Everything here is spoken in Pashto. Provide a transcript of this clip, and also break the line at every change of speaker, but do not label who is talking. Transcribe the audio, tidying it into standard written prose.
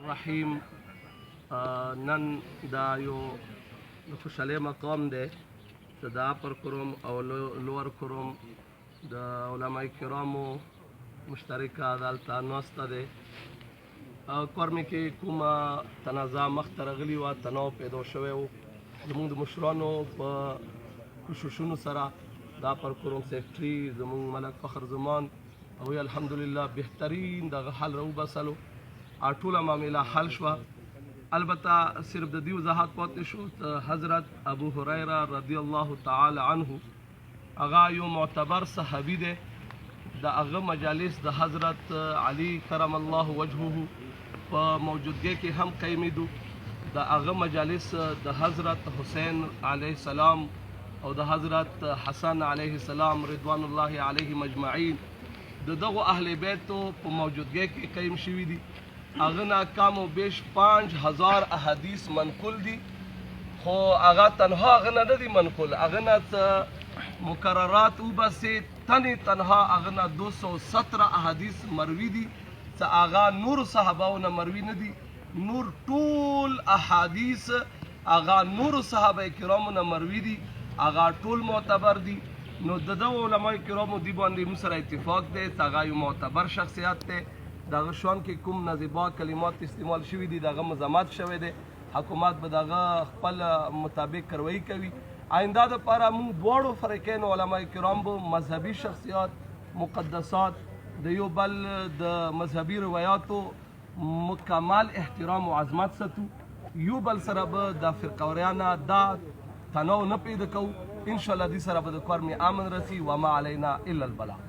الرحیم. نن دا یو د خوشحالۍ مقام دی چې د اپر کروم او لوور کروم د علماء کرامو مشترکه دلته ناسته دی. کورمې کې کومه تنازع مخته راغلي وه، تناو پیدا شوی و زموږ د مشرانو په کوششونو سره. د اپر کروم سیکرټري زموږ ملک فخر زمان او الحمدلله بهترین دغه حل راوباسلو، ټوله معامله حل شوه. البته صرف د دې وضاحت پاتې شو، حضرت ابو هریره رضی الله تعالی عنه هغه یو معتبر صحابي دی. د هغه مجالس د حضرت علی کرم الله وجهه په موجودګۍ کې هم قیمېدو. د هغه مجالس د حضرت حسین علیه السلام او د حضرت حسن علیه السلام رضوان الله علیهم اجمعین د دغو اهل بیتو په موجودګۍ کې قیم شوي دي. هغه نه کم و بیش 5000 احادیث منقول دي، خو هغه تنها هغه نه دی منقول، هغه نه مکررات وباسې تنې تنها هغه نه 217 احادیث مروي دي چې هغه نور صحابهو نه مروي نه دي. نور ټول احادیث هغه نور صحابه کرامو نه مروي دي، هغه ټول معتبر دي. نو د دغو علماء کرامو دی باندې موږ سره اتفاق دی چې هغه یو معتبر شخصیت دی. دغه شان کې کوم نازیبا کلمات استعمال شوي دي دغه مذمت شوی دی، حکومت به دغه خپل مطابق کاروایي کوي. آینده دپاره موږ دواړو فریقینو علماء کرام به مذهبي شخصیات مقدسات د یو بل د مذهبي روایاتو مکمل احترام و عظمت ساتو، یو بل سره به د فرقوریانه دا تناو نه پیدا کوو. انشاءالله دې سره به د کور مې امن رسي. وما علینا الا البلاغ.